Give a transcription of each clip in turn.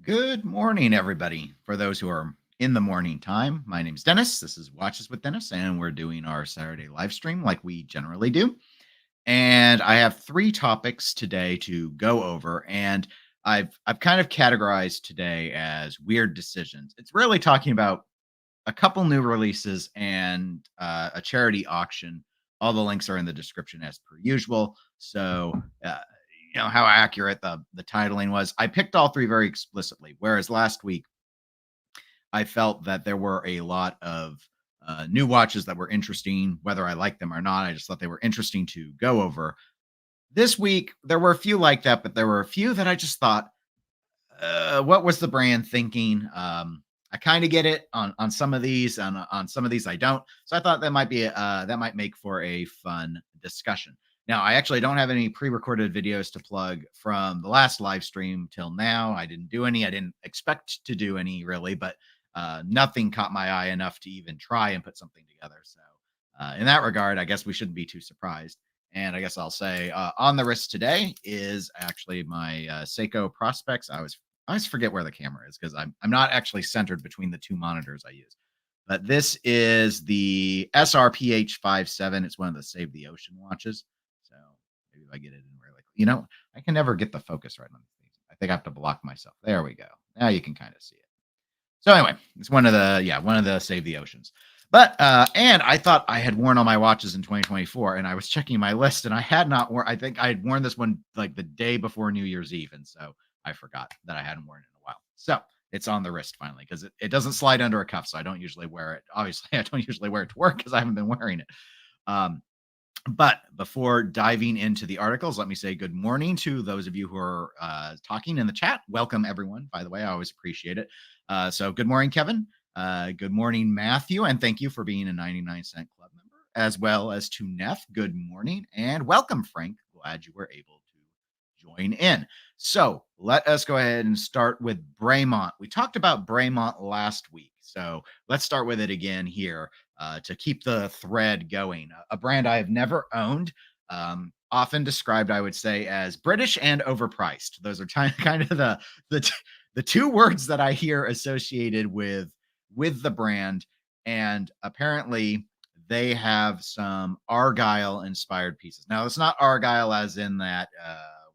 Good morning, everybody. For those who are in the morning time, my name's Dennis. This is Watches with Dennis, and we're doing our Saturday live stream like we generally do. And I have three topics today to go over, and I've kind of categorized today as weird decisions. It's really talking about a couple new releases and a charity auction. All the links are in the description as per usual. So you know how accurate the titling was. I picked all three very explicitly, whereas last week I felt that there were a lot of new watches that were interesting, whether I liked them or not. I just thought they were interesting to go over. This week there were a few like that, but there were a few that I just thought, what was the brand thinking? I kind of get it on some of these, on some of these I don't. So I thought that might make for a fun discussion. Now, I actually don't have any pre-recorded videos to plug from the last live stream till now. I didn't do any. I didn't expect to do any really, but nothing caught my eye enough to even try and put something together. So, in that regard, I guess we shouldn't be too surprised. And I guess I'll say on the wrist today is actually my Seiko Prospects. I always forget where the camera is because I'm not actually centered between the two monitors I use. But this is the SRPH57. It's one of the Save the Ocean watches. So maybe if I get it in really, I can never get the focus right on these. I think I have to block myself. There we go. Now you can kind of see it. So anyway, it's one of the Save the Oceans. But and I thought I had worn all my watches in 2024, and I was checking my list, and I had not worn. I think I had worn this one like the day before New Year's Eve, and so I forgot that I hadn't worn it in a while. So it's on the wrist finally because it doesn't slide under a cuff, so I don't usually wear it. Obviously, I don't usually wear it to work because I haven't been wearing it. Um, but before diving into the articles, let me say good morning to those of you who are talking in the chat. Welcome, everyone. By the way, I always appreciate it. So good morning, Kevin. Good morning, Matthew. And thank you for being a 99-cent club member, as well as to Neff. Good morning. And welcome, Frank. Glad you were able to join in. So let us go ahead and start with Bremont. We talked about Bremont last week. So let's start with it again here to keep the thread going. A brand I have never owned, often described, I would say, as British and overpriced. Those are kind of the two words that I hear associated with the brand. And apparently, they have some Argylle inspired pieces. Now, it's not Argylle as in that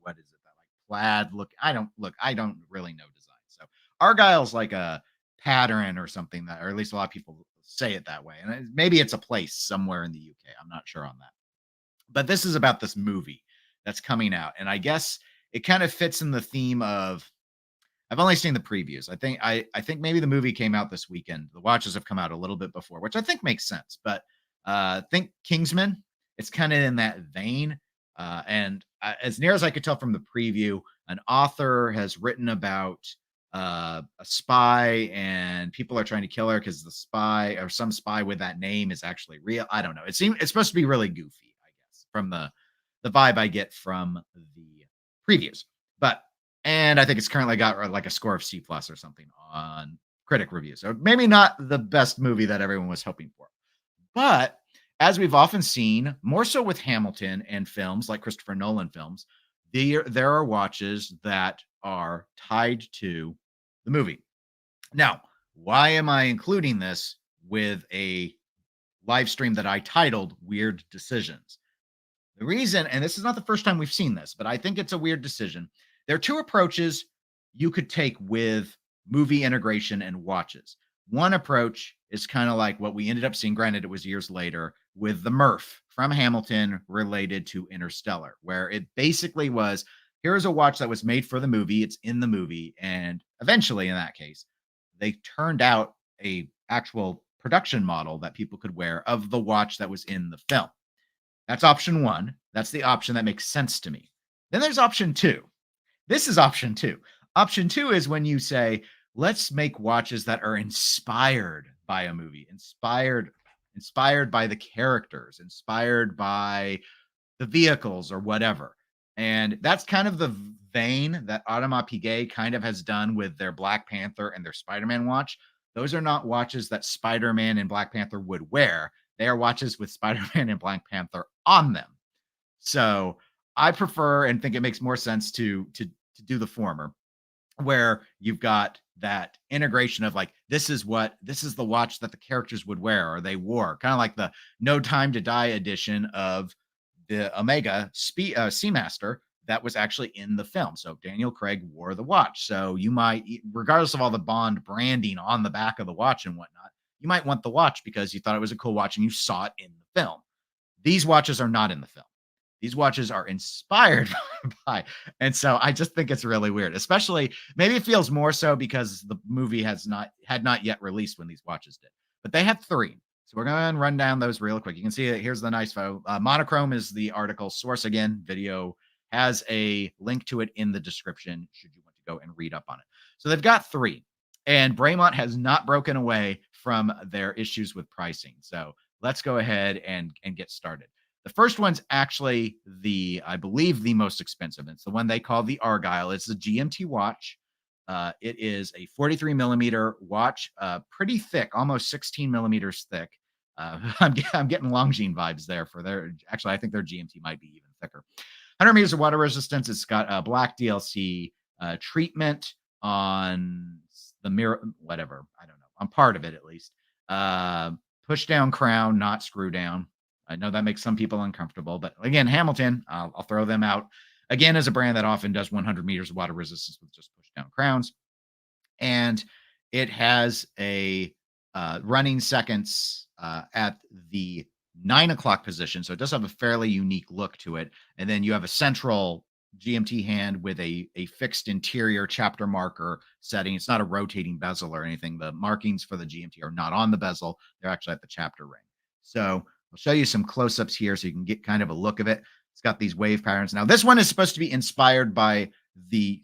what is it, that like plaid look. I don't really know design. So Argylle's like a pattern or something, that, or at least a lot of people say it that way. And maybe it's a place somewhere in the UK. I'm not sure on that. But this is about this movie that's coming out, and I guess it kind of fits in the theme of, I've only seen the previews. I think maybe the movie came out this weekend. The watches have come out a little bit before, which I think makes sense. But think Kingsman. It's kind of in that vein. And as near as I could tell from the preview, an author has written about a spy, and people are trying to kill her because the spy, or some spy with that name, is actually real. I don't know. It's supposed to be really goofy, I guess, from the vibe I get from the previews. But and I think it's currently got like a score of C plus or something on critic reviews. So maybe not the best movie that everyone was hoping for. But as we've often seen, more so with Hamilton and films like Christopher Nolan films, there are watches that are tied to the movie. Now, why am I including this with a live stream that I titled Weird Decisions? The reason, and this is not the first time we've seen this, but I think it's a weird decision. There are two approaches you could take with movie integration and watches. One approach is kind of like what we ended up seeing, granted, it was years later, with the Murph from Hamilton related to Interstellar, where it basically was, here's a watch that was made for the movie, it's in the movie, and eventually, in that case, they turned out a actual production model that people could wear of the watch that was in the film. That's option one. That's the option that makes sense to me. Then there's option two. This is option two. Option two is when you say, let's make watches that are inspired by a movie, inspired by the characters, inspired by the vehicles or whatever. And that's kind of the vein that Audemars Piguet kind of has done with their Black Panther and their Spider-Man watch. Those are not watches that Spider-Man and Black Panther would wear. They are watches with Spider-Man and Black Panther on them. So I prefer and think it makes more sense to do the former. where you've got that integration of like this is the watch that the characters would wear or they wore, kind of like the No Time to Die edition of the Omega Seamaster that was actually in the film. So Daniel Craig wore the watch. So you might, regardless of all the Bond branding on the back of the watch and whatnot, you might want the watch because you thought it was a cool watch and you saw it in the film. These watches are not in the film. These watches are inspired by, and so I just think it's really weird. Especially, maybe it feels more so because the movie had not yet released when these watches did. But they had three, so we're going to run down those real quick. You can see it. Here's the nice photo. Monochrome is the article source. Again, video has a link to it in the description should you want to go and read up on it. So they've got three, and Bremont has not broken away from their issues with pricing. So let's go ahead and get started. The first one's actually I believe, the most expensive. It's the one they call the Argylle. It's a GMT watch. It is a 43 millimeter watch, pretty thick, almost 16 millimeters thick. I'm getting Longines vibes there for their. Actually, I think their GMT might be even thicker. 100 meters of water resistance. It's got a black DLC treatment on the mirror, whatever. I don't know. On part of it, at least. Push down crown, not screw down. I know that makes some people uncomfortable, but again, Hamilton, I'll throw them out again as a brand that often does 100 meters of water resistance with just push down crowns. And it has a running seconds at the 9 o'clock position. So it does have a fairly unique look to it. And then you have a central GMT hand with a fixed interior chapter marker setting. It's not a rotating bezel or anything. The markings for the GMT are not on the bezel. They're actually at the chapter ring. So I'll show you some close-ups here so you can get kind of a look of it. It's got these wave patterns. Now, this one is supposed to be inspired by the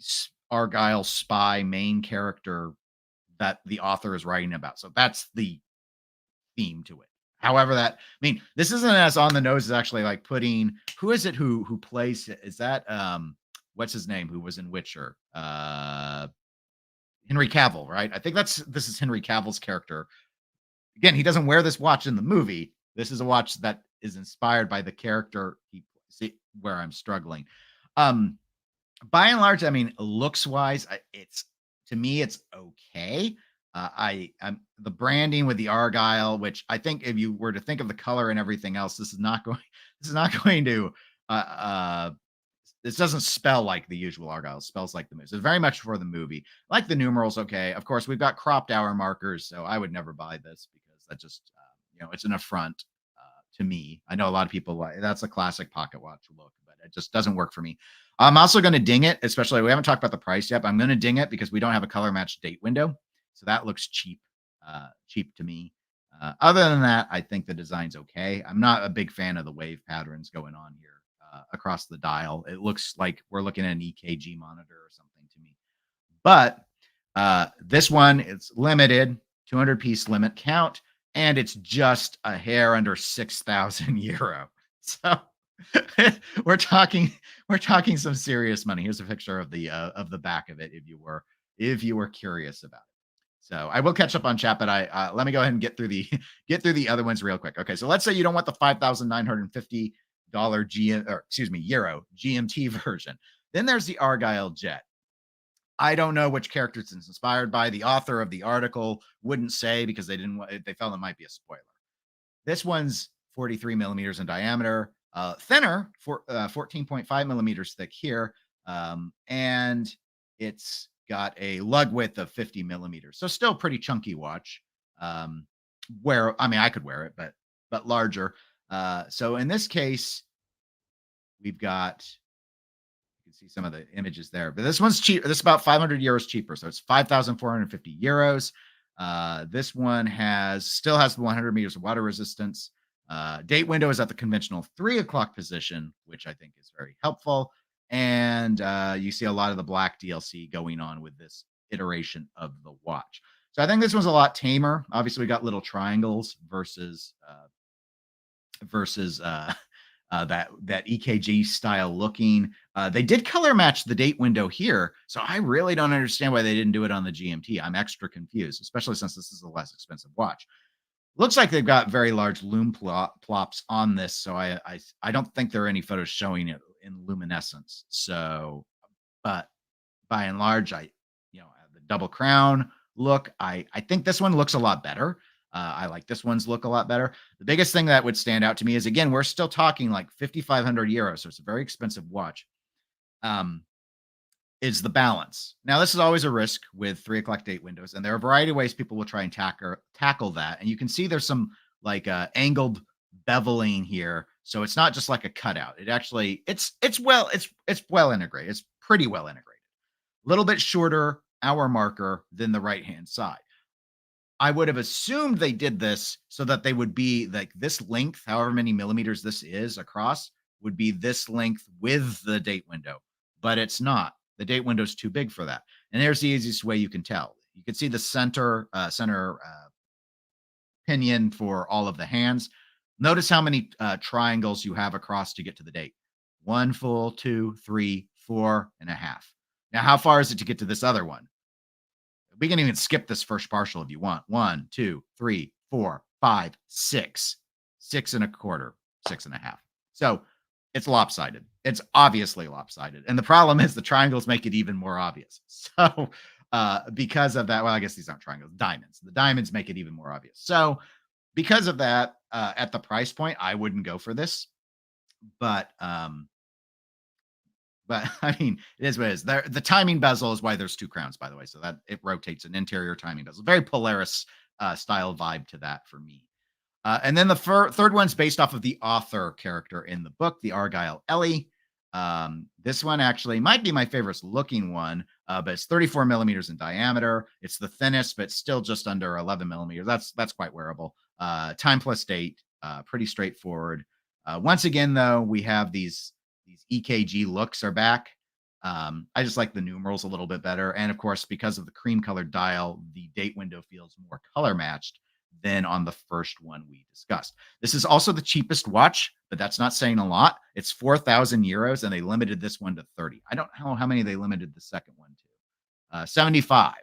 Argylle spy main character that the author is writing about. So that's the theme to it. However, this isn't as on the nose as actually like putting, who is it who plays, is that, what's his name, who was in Witcher? Henry Cavill, right? I think this is Henry Cavill's character. Again, he doesn't wear this watch in the movie. This is a watch that is inspired by the character. See where I'm struggling. By and large, looks wise, to me, it's okay. I'm the branding with the Argylle, which I think if you were to think of the color and everything else, this is not going to this doesn't spell like the usual Argylle. It spells like the movie. It's very much for the movie. Like the numerals, okay. Of course, we've got cropped hour markers, so I would never buy this because that just it's an affront to me. I know a lot of people that's a classic pocket watch look, but it just doesn't work for me. I'm also going to ding it, especially we haven't talked about the price yet. But I'm going to ding it because we don't have a color match date window, so that looks cheap to me. Other than that, I think the design's okay. I'm not a big fan of the wave patterns going on here across the dial. It looks like we're looking at an EKG monitor or something to me. But this one, it's limited, 200-piece limit count, and it's just a hair under 6,000 euro. So we're talking some serious money. Here's a picture of the back of it if you were curious about it. So I will catch up on chat, but let me go ahead and get through the other ones real quick. Okay, so let's say you don't want the $5,950 euro GMT version. Then there's the Argylle Jet. I don't know which character it's inspired by. The author of the article wouldn't say because they felt it might be a spoiler. This one's 43 millimeters in diameter, thinner, 14.5 millimeters thick here, and it's got a lug width of 50 millimeters. So still pretty chunky watch. I could wear it, but larger. So in this case, we've got, you can see some of the images there, but this one's cheap. This is about 500 euros cheaper. So it's 5,450 euros. This one still has the 100 meters of water resistance. Date window is at the conventional 3 o'clock position, which I think is very helpful. And you see a lot of the black DLC going on with this iteration of the watch. So I think this one's a lot tamer. Obviously, we got little triangles versus that EKG style looking. They did color match the date window here, so I really don't understand why they didn't do it on the GMT. I'm extra confused, especially since this is a less expensive watch. Looks like they've got very large lume plops on this, so I don't think there are any photos showing it in luminescence. So, but by and large, double crown look. I think this one looks a lot better. I like this one's look a lot better. The biggest thing that would stand out to me is, again, we're still talking like 5,500 euros, so it's a very expensive watch. Is the balance. Now, this is always a risk with 3 o'clock date windows, and there are a variety of ways people will try and tackle that. And you can see there's some like angled beveling here, so it's not just like a cutout. It actually it's well integrated. It's pretty well integrated. A little bit shorter hour marker than the right hand side. I would have assumed they did this so that they would be like this length, however many millimeters this is across, would be this length with the date window, but it's not. The date window is too big for that. And there's the easiest way you can tell. You can see the center pinion for all of the hands. Notice how many triangles you have across to get to the date. 1 full, 2, 3, 4.5. Now, how far is it to get to this other one? We can even skip this first partial if you want. 1, 2, 3, 4, 5, 6, 6.25, 6.5. So it's lopsided. It's obviously lopsided. And the problem is the triangles make it even more obvious. So because of that, well, I guess these aren't triangles, diamonds. The diamonds make it even more obvious. So because of that, at the price point, I wouldn't go for this. But I mean, it is what it is. The timing bezel is why there's 2 crowns, by the way. So that it rotates an interior timing bezel. Very Polaris style vibe to that for me. And then the third one's based off of the author character in the book, the Argylle Ellie. This one actually might be my favorite looking one, but it's 34 millimeters in diameter. It's the thinnest, but still just under 11 millimeters. That's quite wearable. Time plus date, pretty straightforward. Once again, though, we have these EKG looks are back. I just like the numerals a little bit better. And of course, because of the cream colored dial, the date window feels more color matched than on the first one we discussed. This is also the cheapest watch, but that's not saying a lot. It's 4,000 euros, and they limited this one to 30. I don't know how many they limited the second one to. 75.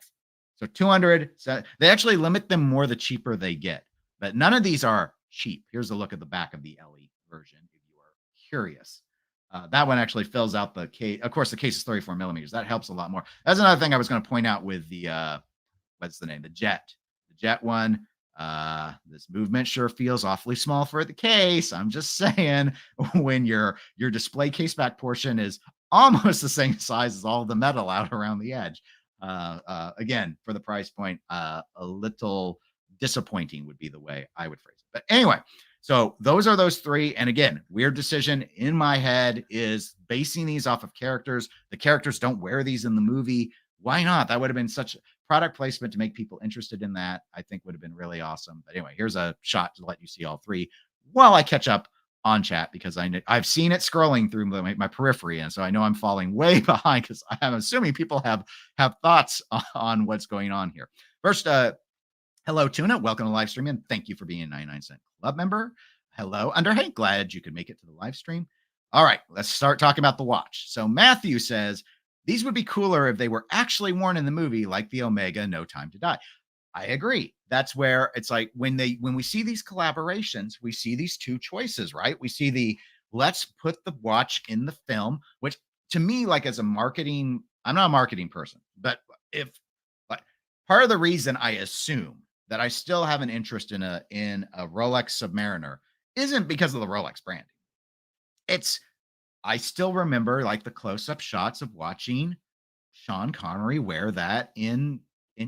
So 200. They actually limit them more the cheaper they get, but none of these are cheap. Here's a look at the back of the LE version if you are curious. That one actually fills out the case. Of course, the case is 34 millimeters. That helps a lot more. That's another thing I was going to point out with the, what's the name? The Jet one. This movement sure feels awfully small for the case. I'm just saying, when your display case back portion is almost the same size as all the metal out around the edge. Again, for the price point, a little disappointing would be the way I would phrase it. But anyway, so those are those 3. And again, weird decision in my head is basing these off of characters. The characters don't wear these in the movie. Why not? That would have been such product placement to make people interested in that. I think would have been really awesome. But anyway, here's a shot to let you see all 3 while I catch up on chat, because I've seen it scrolling through my periphery. And so I know I'm falling way behind, because I'm assuming people have thoughts on what's going on here. First, hello, Tuna. Welcome to the live stream, and thank you for being a 99-cent club member. Hello, Underhay. Glad you could make it to the live stream. All right, let's start talking about the watch. So Matthew says, these would be cooler if they were actually worn in the movie, like the Omega No Time to Die. I agree. That's where it's like when we see these collaborations, we see these 2 choices, right? We see the let's put the watch in the film, which to me, like as a marketing, I'm not a marketing person, but if like part of the reason I assume that I still have an interest in a Rolex Submariner isn't because of the Rolex branding. It's I still remember like the close-up shots of watching Sean Connery wear that in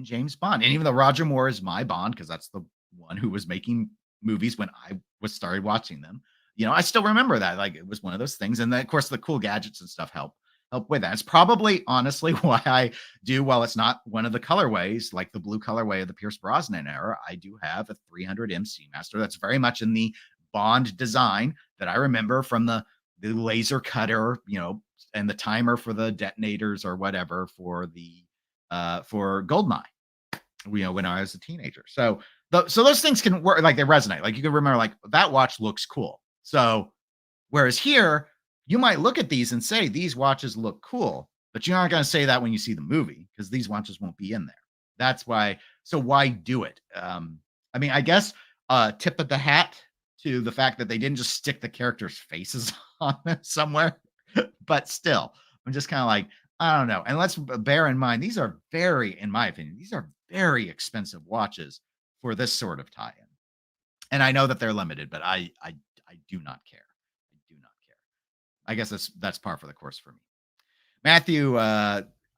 James Bond. And even though Roger Moore is my Bond, because that's the one who was making movies when I started watching them, I still remember that. Like it was one of those things. And then of course the cool gadgets and stuff help with that. It's probably honestly why I do, while it's not one of the colorways, like the blue colorway of the Pierce Brosnan era, I do have a 300M Seamaster that's very much in the Bond design that I remember from the laser cutter, and the timer for the detonators or whatever for the for Goldeneye, when I was a teenager. So those things can work, like they resonate. Like you can remember, like that watch looks cool. So whereas here, you might look at these and say these watches look cool, but you're not going to say that when you see the movie, because these watches won't be in there. That's why. So why do it? I mean, I guess tip of the hat to the fact that they didn't just stick the characters' faces on it somewhere, but still, I'm just kind of like, I don't know. And let's bear in mind, these are very, in my opinion, these are very expensive watches for this sort of tie-in. And I know that they're limited, but I do not care. I do not care. I guess that's par for the course for me. Matthew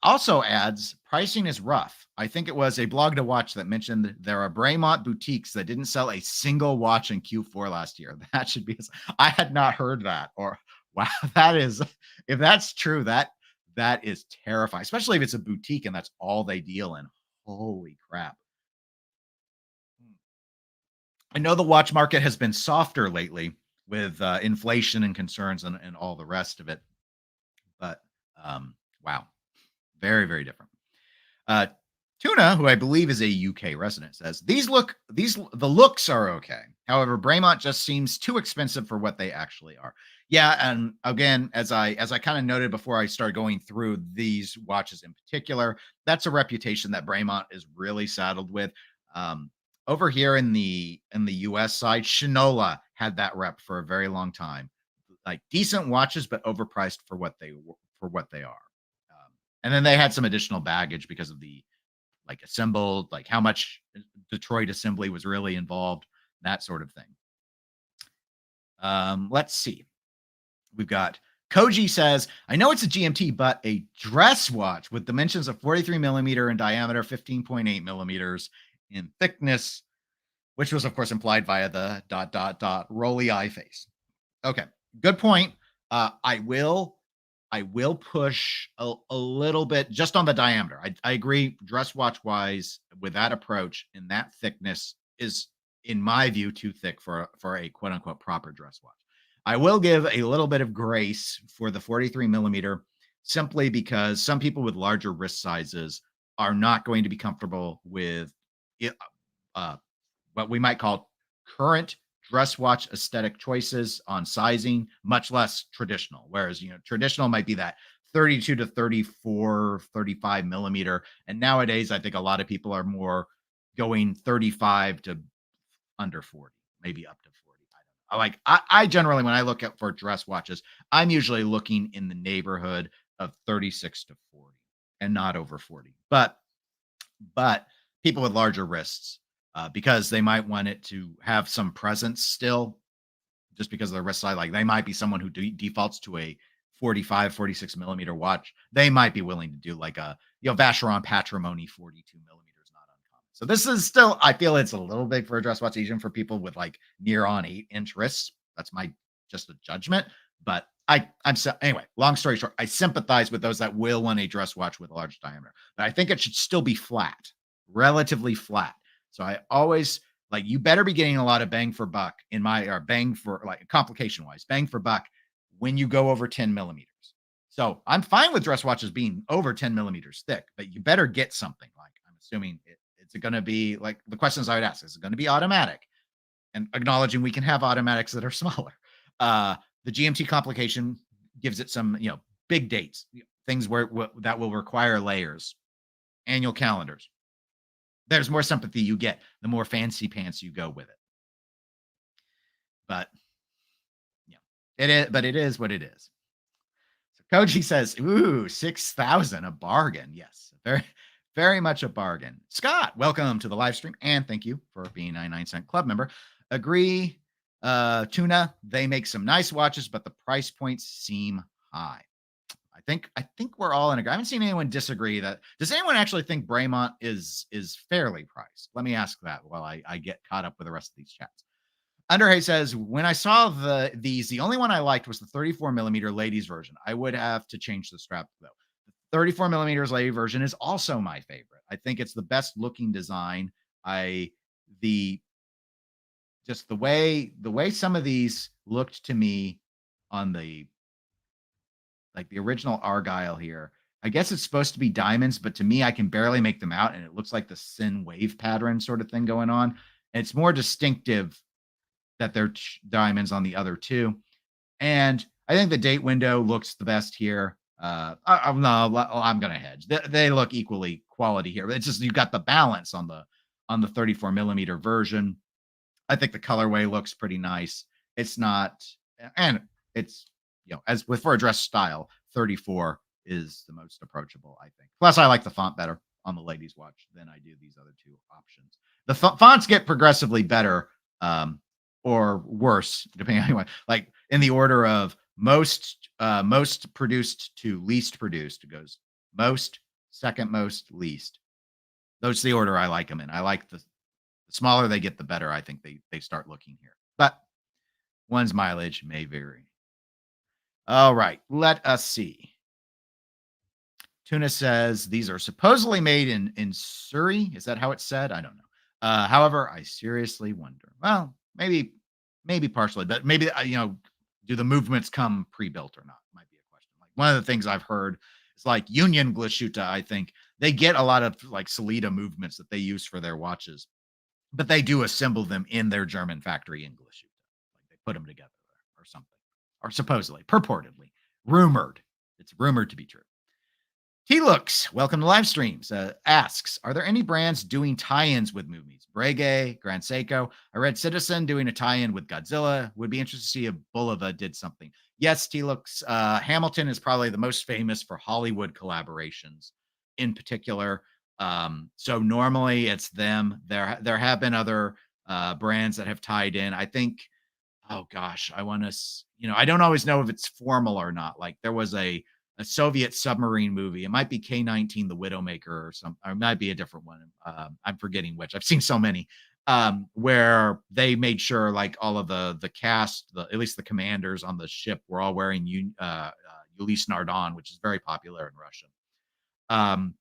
also adds, pricing is rough. I think it was a blog to watch that mentioned there are Bremont boutiques that didn't sell a single watch in Q4 last year. That should be, I had not heard that. Or wow, that is, if that's true, that is terrifying, especially if it's a boutique and that's all they deal in. Holy crap. I know the watch market has been softer lately with inflation and concerns and all the rest of it. But wow, very, very different. Uh, Tuna, who I believe is a UK resident, says the looks are okay. However, Bremont just seems too expensive for what they actually are. Yeah, and again, as I kind of noted before I started going through these watches in particular, that's a reputation that Bremont is really saddled with. Over here in the US side, Shinola had that rep for a very long time. Like decent watches, but overpriced for what they are. And then they had some additional baggage because of the like assembled, like how much Detroit assembly was really involved, that sort of thing. Let's see. We've got Koji says, I know it's a GMT, but a dress watch with dimensions of 43 millimeter in diameter, 15.8 millimeters in thickness, which was, of course, implied via the ... rolly eye face. Okay, good point. I will push a little bit just on the diameter. I agree. Dress watch wise, with that approach and that thickness is, in my view, too thick for a quote unquote proper dress watch. I will give a little bit of grace for the 43 millimeter simply because some people with larger wrist sizes are not going to be comfortable with it, what we might call current dress watch aesthetic choices on sizing, much less traditional. Whereas, traditional might be that 32 to 34, 35 millimeter. And nowadays, I think a lot of people are more going 35 to under 40, maybe up to 40. I generally, when I look at for dress watches, I'm usually looking in the neighborhood of 36 to 40 and not over 40. But people with larger wrists, because they might want it to have some presence still, just because of the wrist size. Like they might be someone who defaults to a 45, 46 millimeter watch. They might be willing to do like a, Vacheron Patrimony 42 millimeters, not uncommon. So this is still, I feel it's a little big for a dress watch, even for people with like near on 8-inch wrists. That's my just a judgment. But anyway, long story short, I sympathize with those that will want a dress watch with a large diameter, but I think it should still be flat, relatively flat. So I always like, you better be getting a lot of bang for buck bang for like complication wise, bang for buck when you go over 10 millimeters. So I'm fine with dress watches being over 10 millimeters thick, but you better get something like, I'm assuming it's going to be like the questions I would ask. Is it going to be automatic? And acknowledging we can have automatics that are smaller. The GMT complication gives it some, big dates, things that will require layers, annual calendars. There's more sympathy you get, the more fancy pants you go with it. But it is what it is. So Koji says, ooh, 6,000, a bargain. Yes, very, very much a bargain. Scott, welcome to the live stream, and thank you for being a 99-cent club member. Agree, Tuna, they make some nice watches, but the price points seem high. I think we're all in agreement. I haven't seen anyone disagree. Does anyone actually think Bremont is fairly priced? Let me ask that while I get caught up with the rest of these chats. Underhay says, when I saw the only one I liked was the 34 millimeter ladies version. I would have to change the strap though. The 34 millimeters lady version is also my favorite. I think it's the best looking design. Just the way some of these looked to me on the original Argylle here. I guess it's supposed to be diamonds, but to me, I can barely make them out, and it looks like the sin wave pattern sort of thing going on. And it's more distinctive that they're diamonds on the other two. And I think the date window looks the best here. I'm going to hedge. They look equally quality here. But it's just you got the balance on the 34 millimeter version. I think the colorway looks pretty nice. It's not, and it's, as with for a dress style, 34 is the most approachable, I think. Plus, I like the font better on the ladies' watch than I do these other two options. The fonts get progressively better or worse, depending on what, like in the order of most produced to least produced. It goes most, second most, least. Those are the order I like them in. I like the smaller they get, the better I think they start looking here. But one's mileage may vary. All right, let us see. Tuna says these are supposedly made in Surrey. Is that how it's said? I don't know. However, I seriously wonder. Well, maybe partially, but maybe do the movements come pre-built or not? Might be a question. Like one of the things I've heard is like Union Glashütte. I think they get a lot of like Salida movements that they use for their watches, but they do assemble them in their German factory in Glashütte. Like they put them together or something, or supposedly, purportedly, rumored. It's rumored to be true. T-Looks, welcome to live streams, asks, are there any brands doing tie-ins with movies? Breguet, Grand Seiko. I read Citizen doing a tie-in with Godzilla. Would be interested to see if Bulova did something. Yes, T-Looks. Hamilton is probably the most famous for Hollywood collaborations in particular. So normally it's them. There have been other brands that have tied in. I think, oh gosh, I don't always know if it's formal or not. Like there was a Soviet submarine movie. It might be K-19, The Widowmaker, or it might be a different one. I'm forgetting which. I've seen so many where they made sure like all of the cast, at least the commanders on the ship, were all wearing Ulysse Nardon, which is very popular in Russia,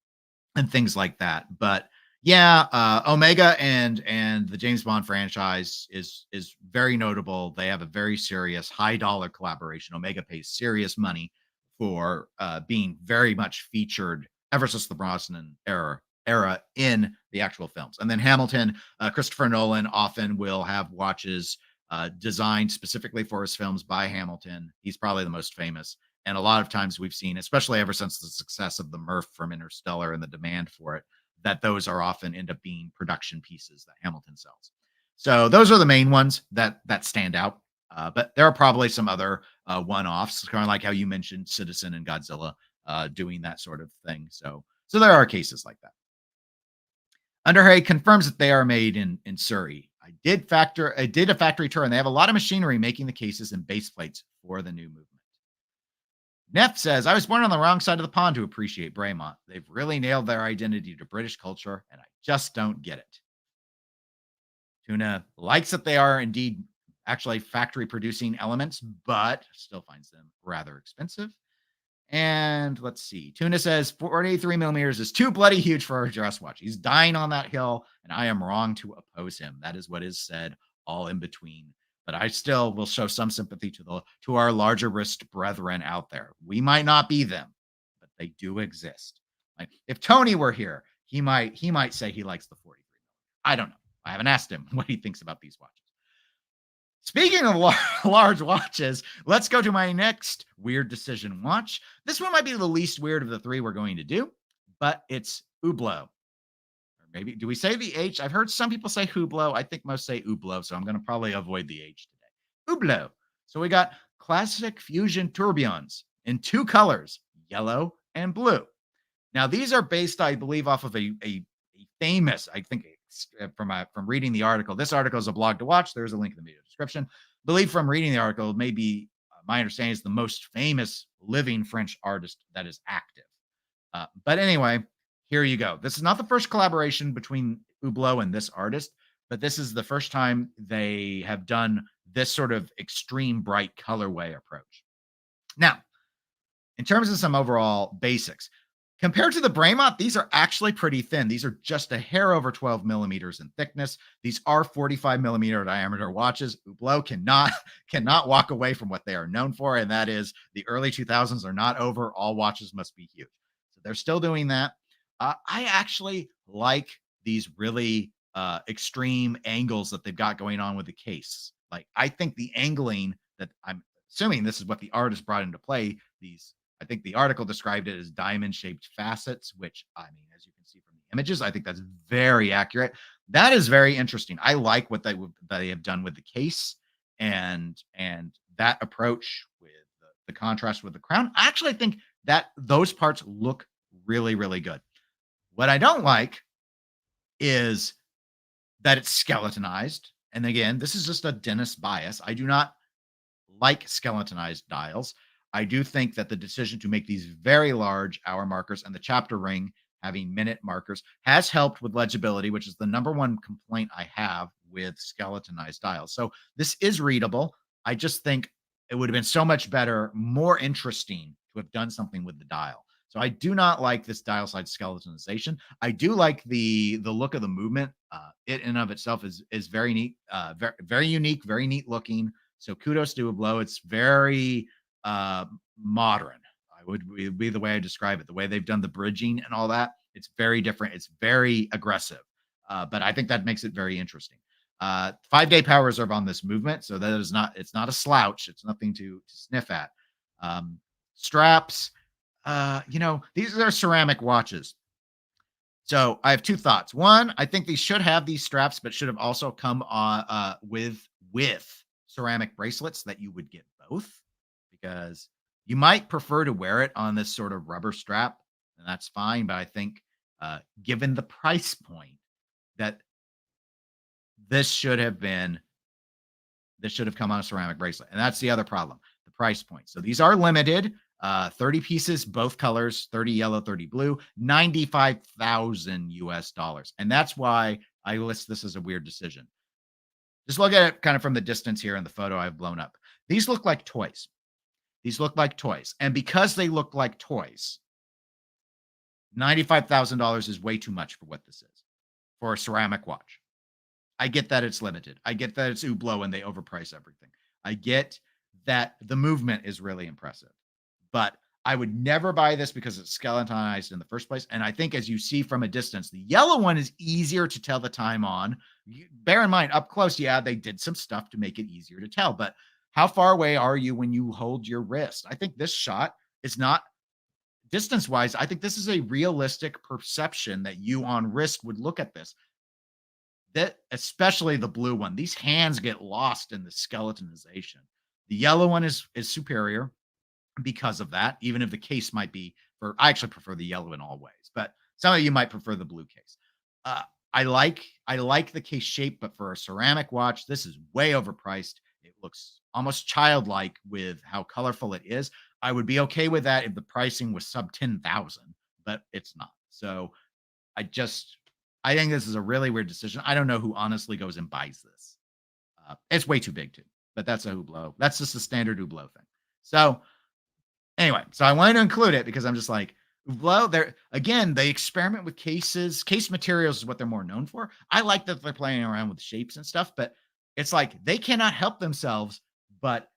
and things like that. But yeah, Omega and the James Bond franchise is very notable. They have a very serious high dollar collaboration. Omega pays serious money for being very much featured ever since the Brosnan era in the actual films. And then Hamilton, Christopher Nolan often will have watches designed specifically for his films by Hamilton. He's probably the most famous. And a lot of times we've seen, especially ever since the success of the Murph from Interstellar and the demand for it, that those are often end up being production pieces that Hamilton sells. So those are the main ones that stand out. But there are probably some other one-offs, kind of like how you mentioned Citizen and Godzilla doing that sort of thing. So there are cases like that. Underhay confirms that they are made in Surrey. I did a factory tour, and they have a lot of machinery making the cases and base plates for the new movement. Neff says, I was born on the wrong side of the pond to appreciate Bremont. They've really nailed their identity to British culture, and I just don't get it. Tuna likes that they are indeed actually factory producing elements, but still finds them rather expensive. And let's see. Tuna says 43 millimeters is too bloody huge for a dress watch. He's dying on that hill, and I am wrong to oppose him. That is what is said all in between. But I still will show some sympathy to our larger wrist brethren out there. We might not be them, but they do exist. Like if Tony were here, he might say he likes the 43. I don't know. I haven't asked him what he thinks about these watches. Speaking of large watches, let's go to my next weird decision watch. This one might be the least weird of the three we're going to do, but it's Hublot. Or maybe, do we say the H? I've heard some people say Hublot. I think most say Hublot, so I'm going to probably avoid the H today. Hublot. So we got classic fusion tourbillons in two colors, yellow and blue. Now, these are based, I believe, off of a famous, I think, from reading the article. This article is a blog to watch. There's a link in the video description. I believe from reading the article, maybe my understanding is the most famous living French artist that is active. But anyway, here you go. This is not the first collaboration between Hublot and this artist, but this is the first time they have done this sort of extreme bright colorway approach. Now, in terms of some overall basics, compared to the Bremont, these are actually pretty thin. These are just a hair over 12 millimeters in thickness. These are 45 millimeter diameter watches. Hublot cannot walk away from what they are known for, and that is the early 2000s are not over. All watches must be huge. So they're still doing that. I actually like these really extreme angles that they've got going on with the case. Like I think the angling that I'm assuming this is what the artist brought into play, I think the article described it as diamond-shaped facets, which, I mean, as you can see from the images, I think that's very accurate. That is very interesting. I like what they have done with the case and that approach with the contrast with the crown. I actually think those parts look really, really good. What I don't like is that it's skeletonized. And again, this is just a dentist bias. I do not like skeletonized dials. I do think that the decision to make these very large hour markers and the chapter ring having minute markers has helped with legibility, which is the number one complaint I have with skeletonized dials. So this is readable. I just think it would have been so much better, more interesting to have done something with the dial. So I do not like this dial side skeletonization. I do like the look of the movement. It in and of itself is very neat, very unique, very neat looking. So kudos to Hublot. It's very modern. Would be the way I describe it. The way they've done the bridging and all that. It's very different. It's very aggressive. But I think that makes it very interesting. 5-day power reserve on this movement. So that is not, it's not a slouch. It's nothing to sniff at. Straps, these are ceramic watches. So I have two thoughts. One, I think they should have these straps, but should have also come on with ceramic bracelets that you would get both, because you might prefer to wear it on this sort of rubber strap, and that's fine. But I think given the price point, that this should have come on a ceramic bracelet. And that's the other problem, the price point. So these are limited, 30 pieces, both colors, 30 yellow, 30 blue, 95,000 US dollars. And that's why I list this as a weird decision. Just look at it kind of from the distance here in the photo I've blown up. These look like toys. These look like toys. And because they look like toys, $95,000 is way too much for what this is, for a ceramic watch. I get that it's limited. I get that it's Hublot and they overprice everything. I get that the movement is really impressive. But I would never buy this because it's skeletonized in the first place. And I think, as you see from a distance, the yellow one is easier to tell the time on. Bear in mind, up close, yeah, they did some stuff to make it easier to tell. But how far away are you when you hold your wrist? I think this shot is not distance-wise. I think this is a realistic perception that you on wrist would look at this. That, especially the blue one, these hands get lost in the skeletonization. The yellow one is superior because of that, even if the case might be I actually prefer the yellow in all ways, but some of you might prefer the blue case. I like the case shape, but for a ceramic watch, this is way overpriced. It looks almost childlike with how colorful it is. I would be okay with that if the pricing was sub 10,000, but it's not. So I think this is a really weird decision. I don't know who honestly goes and buys this. It's way too big too, but that's a Hublot. That's just a standard Hublot thing. So anyway, so I wanted to include it because I'm just like, Hublot, they experiment with cases. Case materials is what they're more known for. I like that they're playing around with shapes and stuff, but it's like they cannot help themselves. But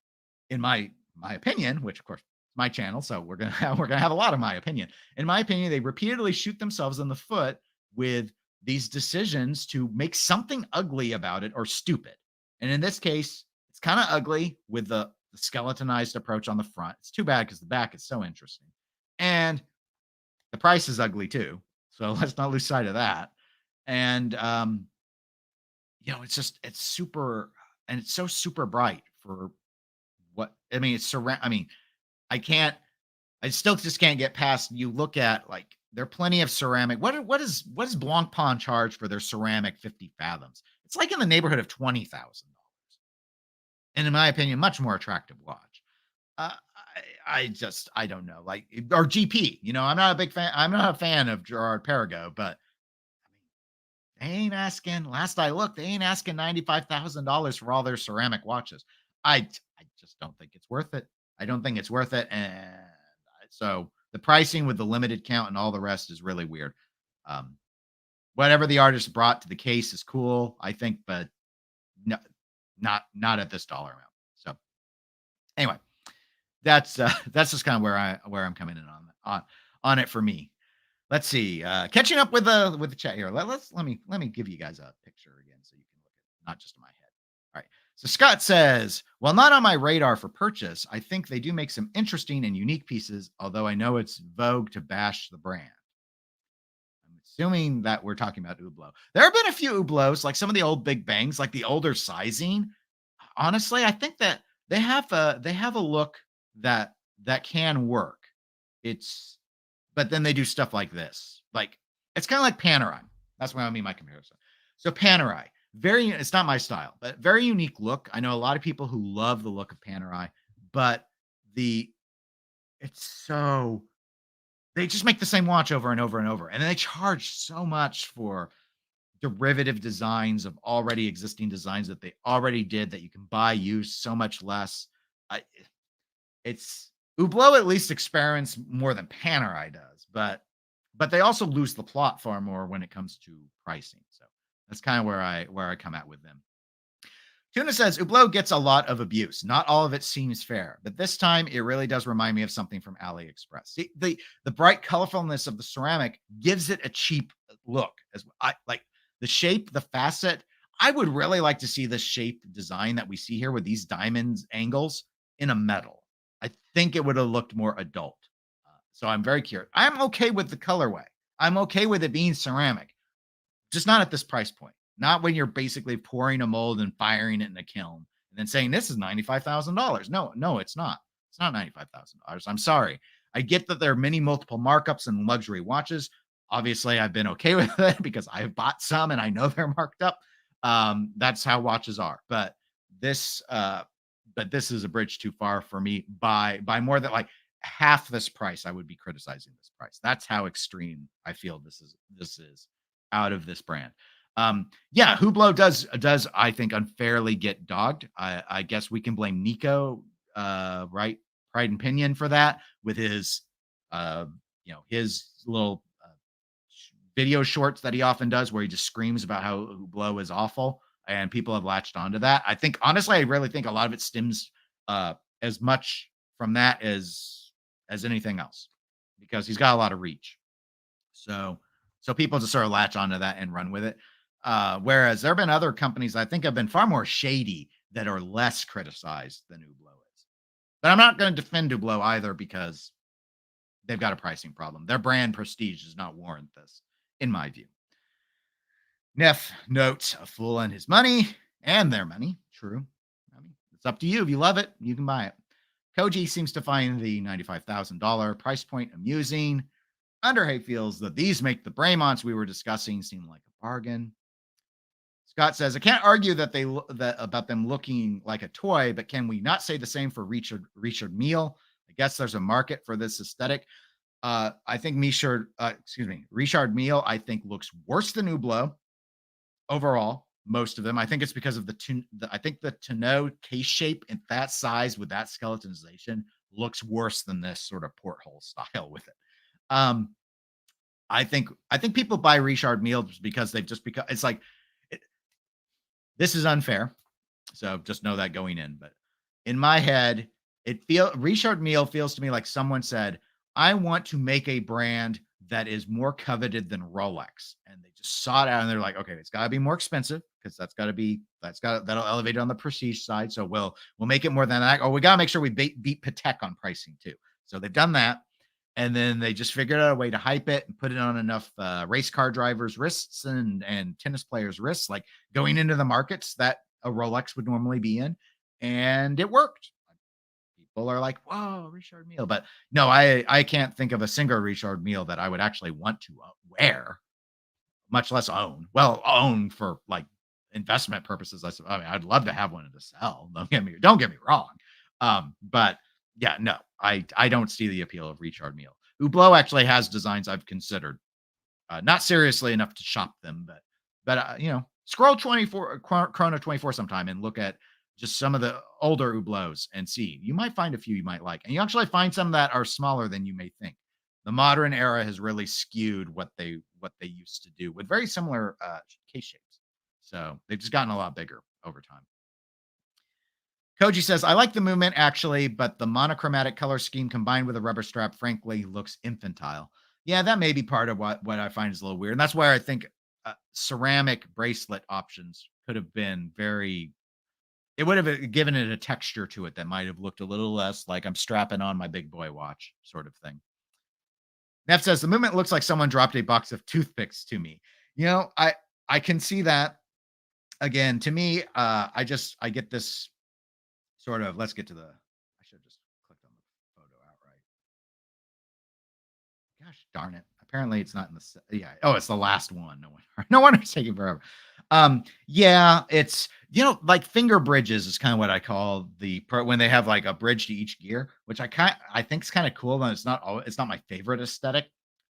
in my opinion, which of course is my channel, so we're gonna have a lot of my opinion. In my opinion, they repeatedly shoot themselves in the foot with these decisions to make something ugly about it or stupid. And in this case, it's kind of ugly with the skeletonized approach on the front. It's too bad because the back is so interesting. And the price is ugly too. So let's not lose sight of that. And, it's super, and it's so super bright for what, I mean, I still just can't get past, you look at, like, there are plenty of ceramic. What does Blancpain charge for their ceramic 50 fathoms? It's like in the neighborhood of $20,000. And in my opinion, much more attractive watch. I don't know. Like, or GP, I'm not a big fan. I'm not a fan of Gerard Perregaux, but I mean, they ain't asking, last I looked, they ain't asking $95,000 for all their ceramic watches. I just don't think it's worth it. I don't think it's worth it. And so the pricing with the limited count and all the rest is really weird. Whatever the artist brought to the case is cool, I think, but no, not at this dollar amount. So anyway, that's just kind of where I'm coming in on it for me. Let's see. Catching up with the chat here. Let me give you guys a picture again so you can look at it, not just in my head. All right. So Scott says, while not on my radar for purchase, I think they do make some interesting and unique pieces, although I know it's vogue to bash the brand. I'm assuming that we're talking about Hublot. There have been a few Hublots, like some of the old Big Bangs, like the older sizing. Honestly, I think that they have a look that can work. It's but then they do stuff like this. Like it's kind of like Panerai. That's what I mean my comparison. So Panerai, very it's not my style, but very unique look. I know a lot of people who love the look of Panerai, but the it's so they just make the same watch over and over and over. And then they charge so much for derivative designs of already existing designs that they already did that you can buy used so much less. I, it's Hublot at least experiments more than Panerai does, but they also lose the plot far more when it comes to pricing. So that's kind of where I come at with them. Tuna says Hublot gets a lot of abuse. Not all of it seems fair, but this time it really does remind me of something from AliExpress. The bright colorfulness of the ceramic gives it a cheap look. As I like the shape, the facet. I would really like to see the shape design that we see here with these diamonds angles in a metal. I think it would have looked more adult. So I'm very curious. I'm okay with the colorway. I'm okay with it being ceramic, just not at this price point. Not when you're basically pouring a mold and firing it in a kiln and then saying this is $95,000. No, it's not. It's not $95,000. I'm sorry. I get that there are many multiple markups in luxury watches. Obviously, I've been okay with it because I've bought some and I know they're marked up. That's how watches are. This, uh, but this is a bridge too far for me by more than like half this price. I would be criticizing this price. That's how extreme I feel this is out of this brand. Yeah, Hublot does I think unfairly get dogged. I guess we can blame Nico, right, Pride and Pinion for that with his, uh, his little video shorts that he often does where he just screams about how Hublot is awful, and people have latched onto that. I think honestly, I really think a lot of it stems as much from that as anything else because he's got a lot of reach. So so people just sort of latch onto that and run with it. Whereas there have been other companies I think have been far more shady that are less criticized than Hublot is. But I'm not going to defend Hublot either because they've got a pricing problem. Their brand prestige does not warrant this, in my view. Neff notes a fool and his money and their money. True. I mean, it's up to you. If you love it, you can buy it. Koji seems to find the $95,000 price point amusing. Underhay feels that these make the Bremonts we were discussing seem like a bargain. Scott says, I can't argue that about them looking like a toy, but can we not say the same for Richard Mille? I guess there's a market for this aesthetic. I think Richard Mille, I think looks worse than Hublot overall. Most of them, I think it's because of I think the tonneau case shape and that size with that skeletonization looks worse than this sort of porthole style with it. Um, I think people buy Richard Mille because they've just become. It's like this is unfair, so just know that going in. But in my head, Richard Mille feels to me like someone said, "I want to make a brand that is more coveted than Rolex," and they just saw it out and they're like, "Okay, it's got to be more expensive because that'll elevate it on the prestige side. So we'll make it more than that. Oh, we gotta make sure we beat Patek on pricing too." So they've done that. And then they just figured out a way to hype it and put it on enough race car drivers' wrists and tennis players' wrists, like going into the markets that a Rolex would normally be in, and it worked. People are like, "Whoa, Richard Mille," but no, I can't think of a single Richard Mille that I would actually want to wear, much less own. Well, own for like investment purposes. I mean, I'd love to have one to sell. Don't get me wrong. But yeah, no, I don't see the appeal of Richard Mille. Hublot actually has designs I've considered, not seriously enough to shop them, but scroll 24 Chrono 24 sometime and look at just some of the older Hublots and see. You might find a few you might like, and you actually find some that are smaller than you may think. The modern era has really skewed what they used to do with very similar case shapes. So they've just gotten a lot bigger over time. Koji says, I like the movement actually, but the monochromatic color scheme combined with a rubber strap, frankly, looks infantile. Yeah, that may be part of what I find is a little weird. And that's why I think ceramic bracelet options could have been it would have given it a texture to it that might have looked a little less like I'm strapping on my big boy watch sort of thing. Neff says, the movement looks like someone dropped a box of toothpicks to me. I can see that. Again, to me, I get this sort of, let's get to I should have just clicked on the photo outright. Darn it. Apparently it's not in the yeah. Oh, it's the last one. No wonder. No wonder it's taking forever. Yeah, it's like finger bridges is kind of what I call when they have like a bridge to each gear, which I think is kind of cool. And it's not my favorite aesthetic.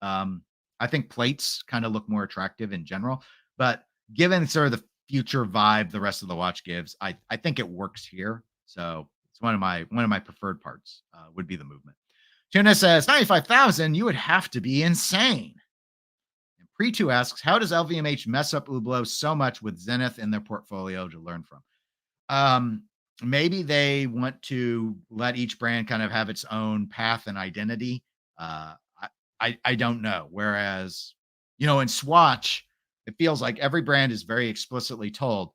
I think plates kind of look more attractive in general, but given sort of the future vibe the rest of the watch gives, I think it works here. So it's one of my preferred parts would be the movement. Tuna says 95,000. You would have to be insane. And Pre2 asks, how does LVMH mess up Hublot so much with Zenith in their portfolio to learn from? Um, Maybe they want to let each brand kind of have its own path and identity. I don't know. Whereas, in Swatch, it feels like every brand is very explicitly told,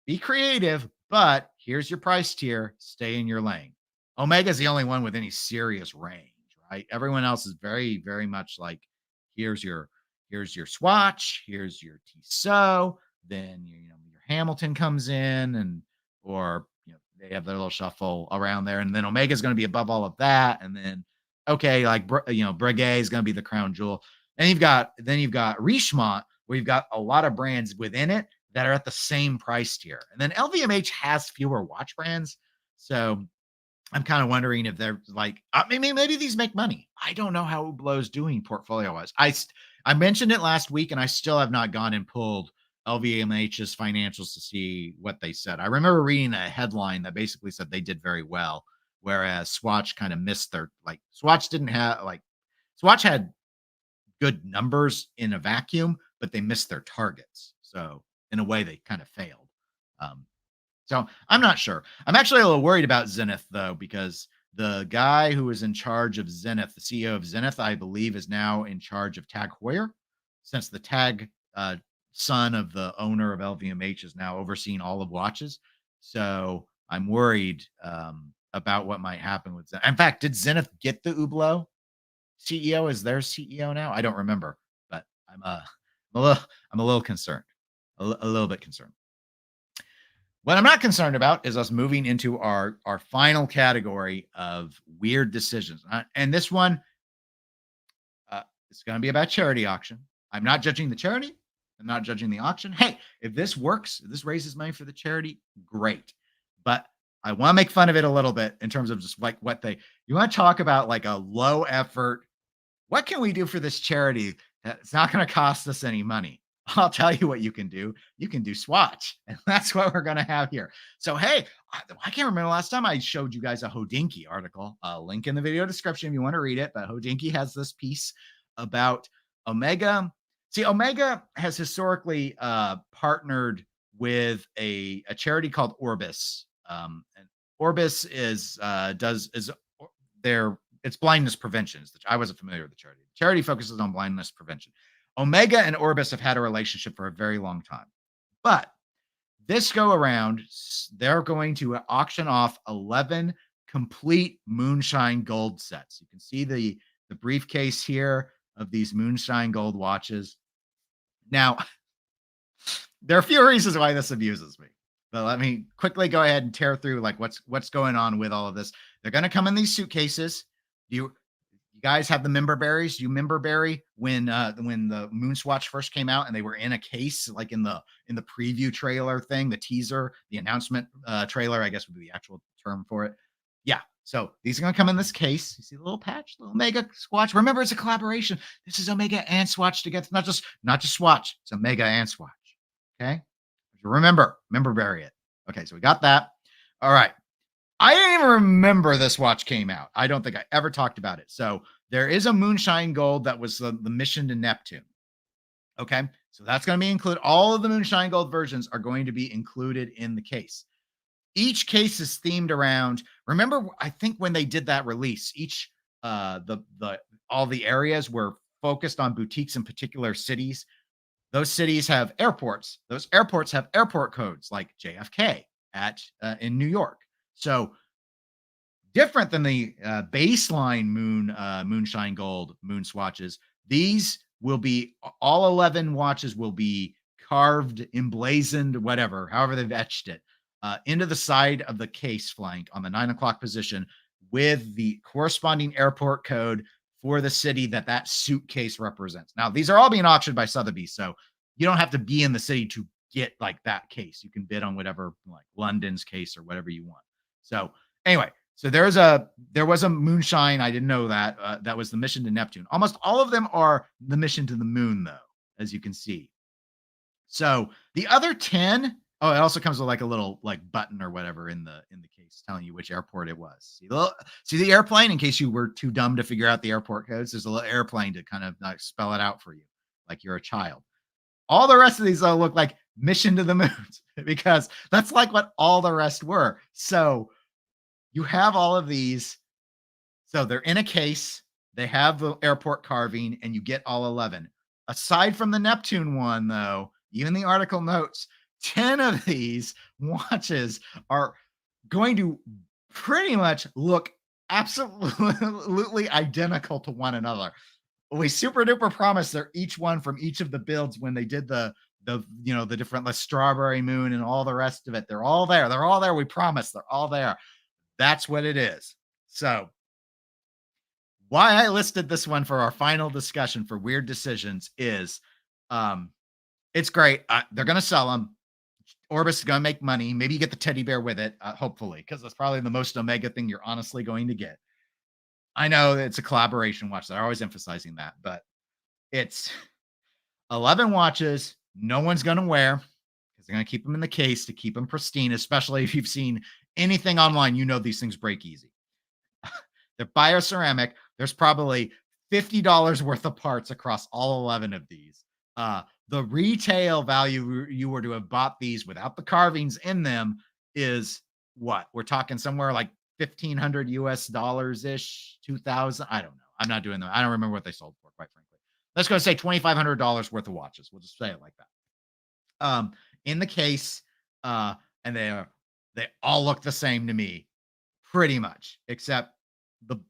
be creative, but here's your price tier. Stay in your lane. Omega's the only one with any serious range, right? Everyone else is very, very much like, here's your Swatch, here's your Tissot, then your Hamilton comes in, and or they have their little shuffle around there, and then Omega's going to be above all of that, and then okay, like Breguet is going to be the crown jewel. Then you've got Richemont, where you've got a lot of brands within it that are at the same price tier. And then LVMH has fewer watch brands. So I'm kind of wondering if they're like, maybe these make money. I don't know how Hublot's doing portfolio wise. I mentioned it last week, and I still have not gone and pulled LVMH's financials to see what they said. I remember reading a headline that basically said they did very well, whereas Swatch kind of missed Swatch had good numbers in a vacuum, but they missed their targets. So in a way, they kind of failed. So I'm not sure. I'm actually a little worried about Zenith though, because the guy who was in charge of Zenith, the CEO of Zenith, I believe, is now in charge of Tag Heuer, since the Tag son of the owner of LVMH is now overseeing all of watches. So I'm worried about what might happen with Zenith. In fact, did Zenith get the Hublot CEO as their CEO now? I don't remember, but I'm a little concerned, a little bit concerned. What I'm not concerned about is us moving into our final category of weird decisions, and this one is going to be about charity auction. I'm not judging the charity. I'm not judging the auction. Hey, if this works, if this raises money for the charity, great. But I want to make fun of it a little bit in terms of just like you want to talk about like a low effort. What can we do for this charity that's not going to cost us any money? I'll tell you what you can do. You can do Swatch, and that's what we're going to have here. So, hey, I can't remember the last time I showed you guys a Hodinkee article. Link in the video description if you want to read it. But Hodinkee has this piece about Omega. See, Omega has historically partnered with a charity called Orbis. And Orbis it's blindness prevention. I wasn't familiar with the charity. The charity focuses on blindness prevention. Omega and Orbis have had a relationship for a very long time. But this go around, they're going to auction off 11 complete Moonshine Gold sets. You can see the briefcase here of these Moonshine Gold watches. Now, there are a few reasons why this amuses me. But let me quickly go ahead and tear through like what's going on with all of this. They're going to come in these suitcases. You guys have the member berries? You member berry when the MoonSwatch first came out and they were in a case, like in the preview trailer thing, the teaser, the announcement trailer, I guess would be the actual term for it. Yeah. So these are going to come in this case. You see the little patch, little Omega Swatch. Remember, it's a collaboration. This is Omega and Swatch together. Not just Swatch. It's Omega and Swatch. Okay. Remember berry it. Okay. So we got that. All right. I didn't even remember this watch came out. I don't think I ever talked about it. So there is a Moonshine Gold that was the mission to Neptune. Okay. So that's going to be included. All of the Moonshine Gold versions are going to be included in the case. Each case is themed around, remember, I think when they did that release, each all the areas were focused on boutiques in particular cities. Those cities have airports. Those airports have airport codes like JFK in New York. So different than the baseline Moonshine Gold MoonSwatches, these will be, all 11 watches will be carved, emblazoned, whatever, however they've etched it, into the side of the case flank on the 9 o'clock position with the corresponding airport code for the city that suitcase represents. Now, these are all being auctioned by Sotheby's, so you don't have to be in the city to get like that case. You can bid on whatever, like London's case or whatever you want. So anyway, so there was a moonshine. I didn't know that. That was the mission to Neptune. Almost all of them are the mission to the moon, though, as you can see. So the other 10, oh, it also comes with like a little like button or whatever in the case telling you which airport it was. See the airplane in case you were too dumb to figure out the airport codes. There's a little airplane to kind of like spell it out for you, like you're a child. All the rest of these look like mission to the moon because that's like what all the rest were. So you have all of these. So they're in a case. They have the airport carving, and you get all 11. Aside from the Neptune one, though, even the article notes 10 of these watches are going to pretty much look absolutely identical to one another. We super duper promise they're each one from each of the builds when they did the different like strawberry moon and all the rest of it. They're all there. They're all there. We promise they're all there. That's what it is. So why I listed this one for our final discussion for weird decisions is it's great. They're going to sell them. Orbis is going to make money. Maybe you get the teddy bear with it, hopefully, because that's probably the most Omega thing you're honestly going to get. I know that it's a collaboration watch. They're always emphasizing that, but it's 11 watches no one's going to wear because they're going to keep them in the case to keep them pristine, especially if you've seen anything online. You know these things break easy. They're bioceramic. There's probably $50 worth of parts across all 11 of these. The retail value you were to have bought these without the carvings in them is what? We're talking somewhere like $1,500 US ish, 2,000. I don't know. I'm not doing that. I don't remember what they sold for, quite frankly. Let's go say $2,500 worth of watches. We'll just say it like that. In the case, and they all look the same to me, pretty much, except the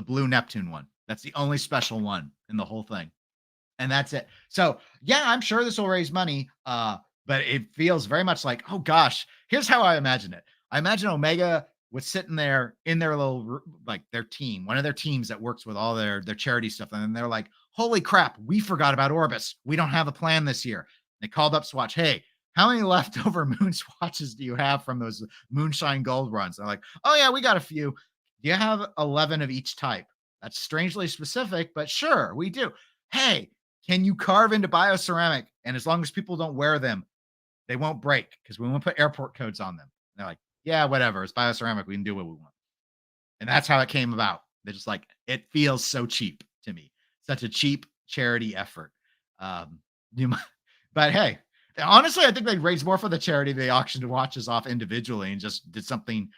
blue Neptune one. That's the only special one in the whole thing. And that's it. So yeah, I'm sure this will raise money. But it feels very much like, oh gosh, here's how I imagine it. I imagine Omega was sitting there in their little, like their team, one of their teams that works with all their charity stuff. And they're like, holy crap, we forgot about Orbis. We don't have a plan this year. They called up Swatch. Hey, how many leftover MoonSwatches do you have from those Moonshine Gold runs? They're like, oh yeah, we got a few. Do you have 11 of each type? That's strangely specific, but sure, we do. Hey, can you carve into bioceramic? And as long as people don't wear them, they won't break because we won't put airport codes on them. And they're like, yeah, whatever. It's bioceramic. We can do what we want. And that's how it came about. They're just like, it feels so cheap to me. Such a cheap charity effort. But hey, honestly, I think they raised more for the charity. They auctioned watches off individually and just did something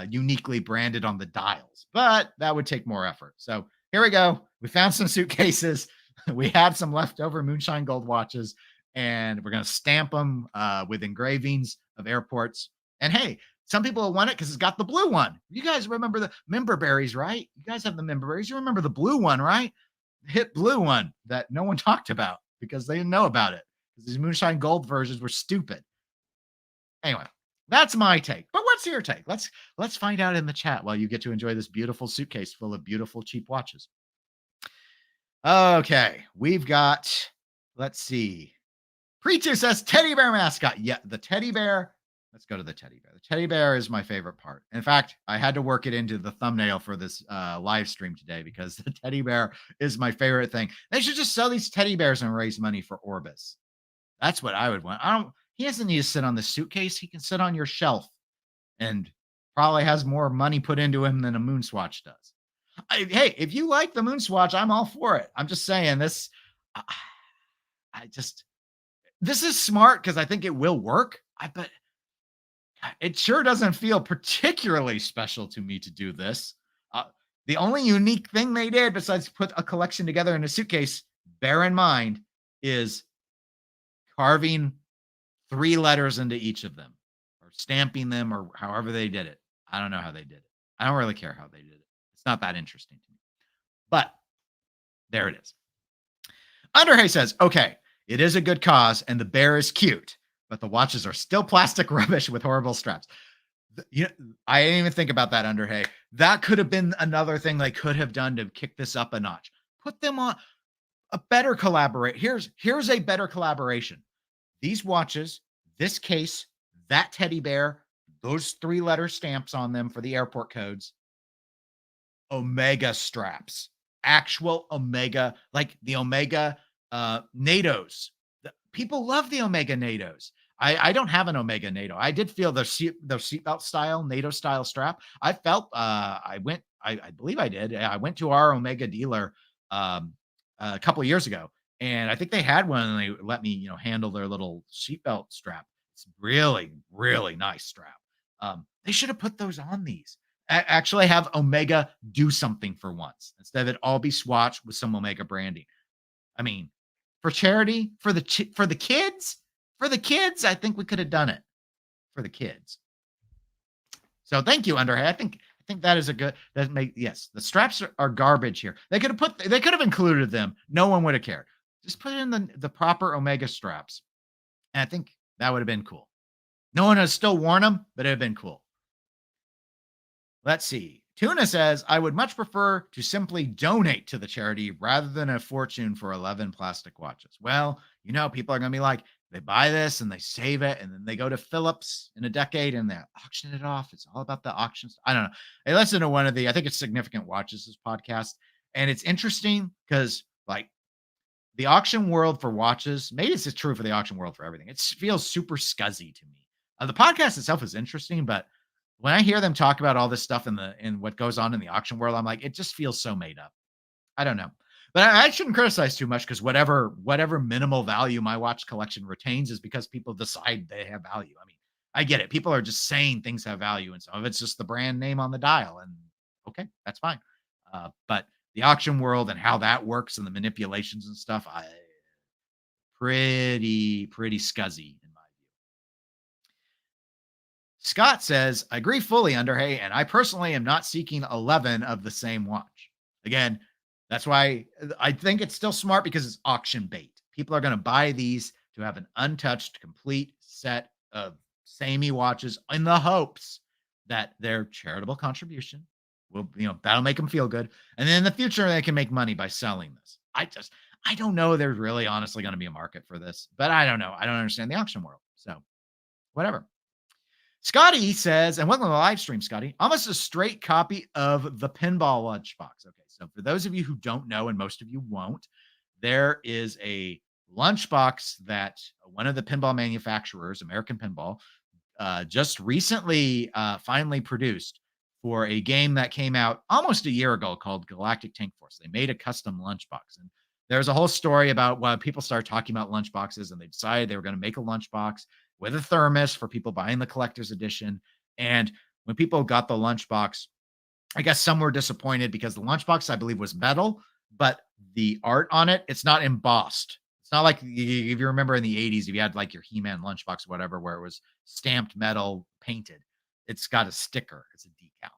uniquely branded on the dials. But that would take more effort. So here we go. We found some suitcases. We have some leftover Moonshine Gold watches, and we're going to stamp them with engravings of airports. And hey, some people will want it because it's got the blue one. You guys remember the member berries, right? You guys have the member berries. You remember the blue one, right? The hit blue one that no one talked about because they didn't know about it. Because these Moonshine Gold versions were stupid. Anyway, that's my take. But what's your take? Let's find out in the chat while you get to enjoy this beautiful suitcase full of beautiful cheap watches. Okay, we've got, let's see. Preacher says teddy bear mascot. Yeah, the teddy bear. Let's go to the teddy bear. The teddy bear is my favorite part. In fact, I had to work it into the thumbnail for this live stream today because the teddy bear is my favorite thing. They should just sell these teddy bears and raise money for Orbis. That's what I would want. He doesn't need to sit on the suitcase. He can sit on your shelf and probably has more money put into him than a MoonSwatch does. Hey, if you like the MoonSwatch, I'm all for it. I'm just saying this. This is smart because I think it will work. But it sure doesn't feel particularly special to me to do this. The only unique thing they did besides put a collection together in a suitcase, bear in mind, is carving 3 letters into each of them or stamping them or however they did it. I don't know how they did it. I don't really care how they did it. It's not that interesting to me. But there it is. Underhay says, okay, it is a good cause and the bear is cute, but the watches are still plastic rubbish with horrible straps. I didn't even think about that, Underhay. That could have been another thing they could have done to kick this up a notch. Put them on a better collaborate. Here's a better collaboration. These watches, this case, that teddy bear, those 3-letter stamps on them for the airport codes, Omega straps, actual Omega, like the Omega NATOs. People love the Omega NATOs. I don't have an Omega NATO. I did feel the seatbelt style, NATO style strap. I felt I believe I did. I went to our Omega dealer a couple of years ago, and I think they had one and they let me, handle their little seatbelt strap. It's really, really nice strap. They should have put those on these. Actually have Omega do something for once instead of it all be Swatch with some Omega branding. I mean, for charity, for the kids, I think we could have done it for the kids. So thank you, Underhay. I think that is a good yes. The straps are garbage here. They could have included them. No one would have cared. Just put in the proper Omega straps, and I think that would have been cool. No one has still worn them, but it would have been cool. Let's see. Tuna says, I would much prefer to simply donate to the charity rather than a fortune for 11 plastic watches. Well, people are going to be like, they buy this and they save it, and then they go to Phillips in a decade and they auction it off. It's all about the auctions. I don't know. I listened to one of I think it's Significant Watches' podcast, and it's interesting because, like, the auction world for watches, maybe it's true for the auction world for everything. It feels super scuzzy to me. The podcast itself is interesting, but when I hear them talk about all this stuff in what goes on in the auction world, I'm like, it just feels so made up. I don't know. But I shouldn't criticize too much because whatever minimal value my watch collection retains is because people decide they have value. I mean, I get it. People are just saying things have value, and some of it's just the brand name on the dial. And okay, that's fine. But the auction world and how that works and the manipulations and stuff, pretty scuzzy. Scott says, I agree fully, Underhay, and I personally am not seeking 11 of the same watch. Again, that's why I think it's still smart because it's auction bait. People are going to buy these to have an untouched, complete set of samey watches in the hopes that their charitable contribution will, that'll make them feel good. And then in the future, they can make money by selling this. I don't know. There's really honestly going to be a market for this, but I don't know. I don't understand the auction world. So whatever. Scotty says, and welcome to the live stream, Scotty. Almost a straight copy of the pinball lunchbox. Okay, so for those of you who don't know, and most of you won't, there is a lunchbox that one of the pinball manufacturers, American Pinball, just recently finally produced for a game that came out almost a year ago called Galactic Tank Force. They made a custom lunchbox, and there's a whole story about why people started talking about lunchboxes, and they decided they were going to make a lunchbox with a thermos for people buying the collector's edition. And when people got the lunchbox, I guess some were disappointed because the lunchbox, I believe, was metal, but the art on it, it's not embossed. It's not like if you remember in the 80s, if you had like your He-Man lunchbox or whatever, where it was stamped metal painted. It's got a sticker. It's a decal.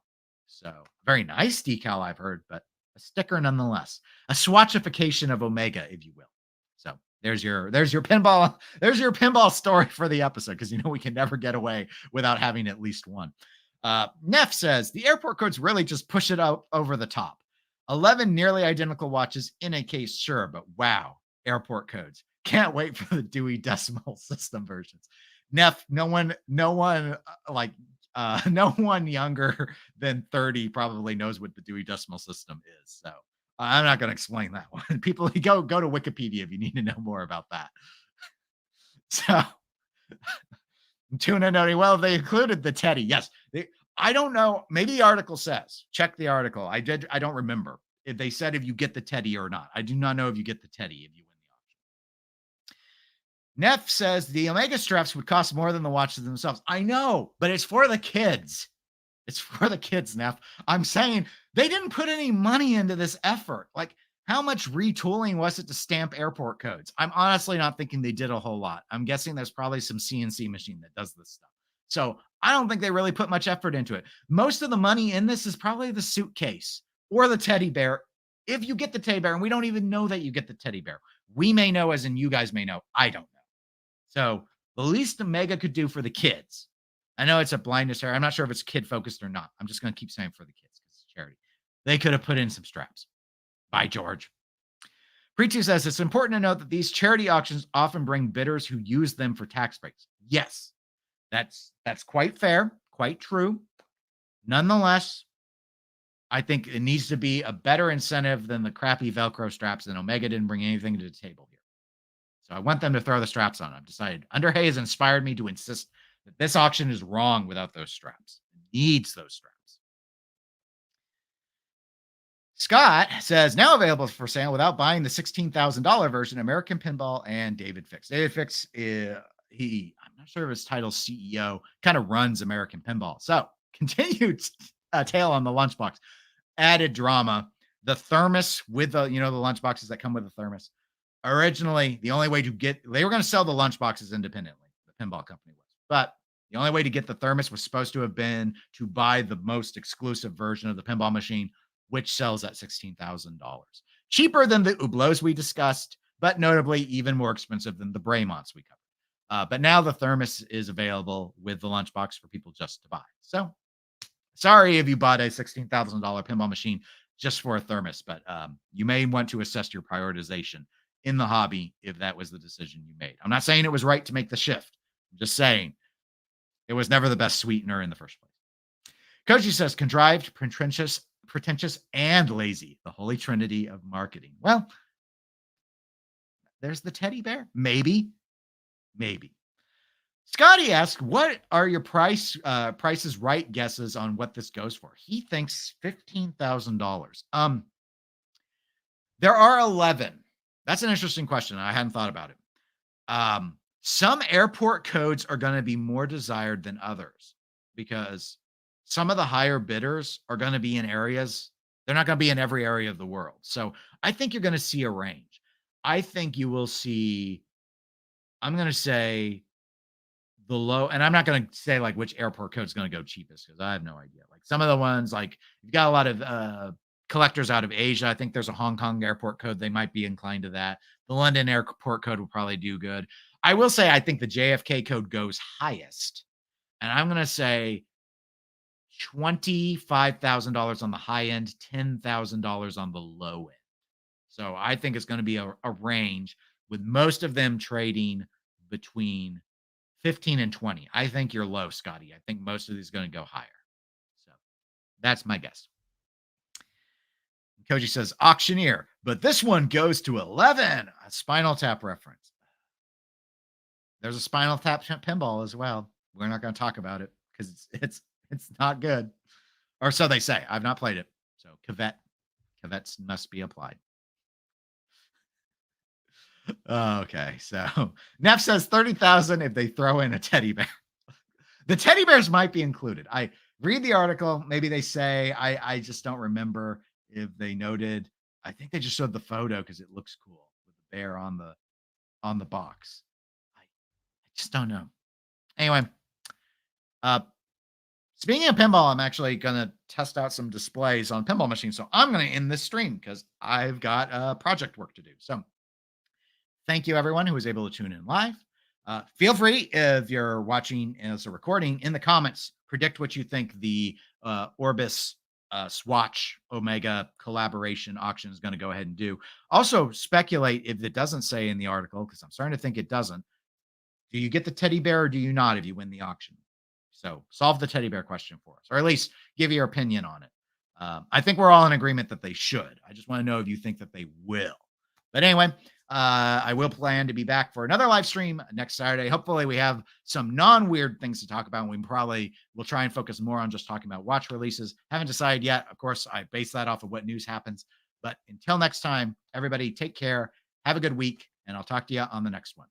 So very nice decal, I've heard, but a sticker nonetheless. A swatchification of Omega, if you will. So there's your pinball story for the episode, because we can never get away without having at least one. Neff says the airport codes really just push it out over the top. 11 nearly identical watches in a case, sure, but wow, airport codes. Can't wait for the Dewey Decimal System versions. Neff, no one younger than 30 probably knows what the Dewey Decimal System is. So I'm not going to explain that one. People, go to Wikipedia if you need to know more about that. So, Tuna noting, well, they included the Teddy. Yes. I don't know. Maybe the article says. Check the article. I don't remember if they said if you get the Teddy or not. I do not know if you get the Teddy if you win the auction. Neff says the Omega straps would cost more than the watches themselves. I know, but it's for the kids. It's for the kids, Neff. I'm saying they didn't put any money into this effort. Like, how much retooling was it to stamp airport codes? I'm honestly not thinking they did a whole lot. I'm guessing there's probably some CNC machine that does this stuff. So I don't think they really put much effort into it. Most of the money in this is probably the suitcase or the teddy bear. If you get the teddy bear, and we don't even know that you get the teddy bear. We may know, as in you guys may know. I don't know. So the least Omega could do for the kids. I know it's a blindness error. I'm not sure if it's kid focused or not. I'm just going to keep saying for the kids They could have put in some straps. By George. Preacher says it's important to note that these charity auctions often bring bidders who use them for tax breaks. Yes, that's quite fair, quite true. Nonetheless, I think it needs to be a better incentive than the crappy Velcro straps, and Omega didn't bring anything to the table here. So I want them to throw the straps on. I've decided Underhay has inspired me to insist that this auction is wrong without those straps. It needs those straps. Scott says, now available for sale without buying the $16,000 version, American Pinball and David Fix. David Fix, I'm not sure if his title's CEO, kind of runs American Pinball. So continued tale on the lunchbox. Added drama. The thermos with the lunchboxes that come with the thermos. Originally, the only way to they were going to sell the lunchboxes independently. The pinball company was. But the only way to get the thermos was supposed to have been to buy the most exclusive version of the pinball machine, which sells at $16,000. Cheaper than the Hublots we discussed, but notably even more expensive than the Bremonts we covered. But now the thermos is available with the lunchbox for people just to buy. So sorry if you bought a $16,000 pinball machine just for a thermos, but you may want to assess your prioritization in the hobby if that was the decision you made. I'm not saying it was right to make the shift. I'm just saying it was never the best sweetener in the first place. Koji says, contrived, pretentious, and lazy. The holy trinity of marketing. Well, there's the teddy bear. Maybe. Scotty asked, what are your prices right guesses on what this goes for? He thinks $15,000. There are 11. That's an interesting question. I hadn't thought about it. Some airport codes are going to be more desired than others because some of the higher bidders are going to be in areas. They're not going to be in every area of the world. So I think you're going to see a range. I think you will see, I'm going to say the low, and I'm not going to say like which airport code is going to go cheapest because I have no idea. Like some of the ones, like you've got a lot of collectors out of Asia. I think there's a Hong Kong airport code. They might be inclined to that. The London airport code will probably do good. I will say I think the JFK code goes highest. And I'm going to say $25,000 on the high end, $10,000 on the low end. So I think it's going to be a range with most of them trading between 15 and 20. I think you're low, Scotty. I think most of these are going to go higher. So that's my guess. Koji says auctioneer, but this one goes to 11. A Spinal Tap reference. There's a Spinal Tap pinball as well. We're not going to talk about it because it's not good, or so they say. I've not played it, so cavets must be applied. Okay, so Neff says 30,000 if they throw in a teddy bear. The teddy bears might be included. I read the article. Maybe they say I just don't remember if they noted. I think they just showed the photo because it looks cool with the bear on the box. I just don't know. Anyway, speaking of pinball, I'm actually going to test out some displays on pinball machines. So I'm going to end this stream because I've got project work to do. So thank you, everyone who was able to tune in live. Feel free, if you're watching as a recording, in the comments, predict what you think the Orbis Swatch Omega collaboration auction is going to go ahead and do. Also, speculate if it doesn't say in the article, because I'm starting to think it doesn't. Do you get the teddy bear or do you not if you win the auction? So solve the teddy bear question for us, or at least give your opinion on it. I think we're all in agreement that they should. I just want to know if you think that they will. But anyway, I will plan to be back for another live stream next Saturday. Hopefully we have some non-weird things to talk about. We probably will try and focus more on just talking about watch releases. Haven't decided yet. Of course, I base that off of what news happens. But until next time, everybody take care. Have a good week, and I'll talk to you on the next one.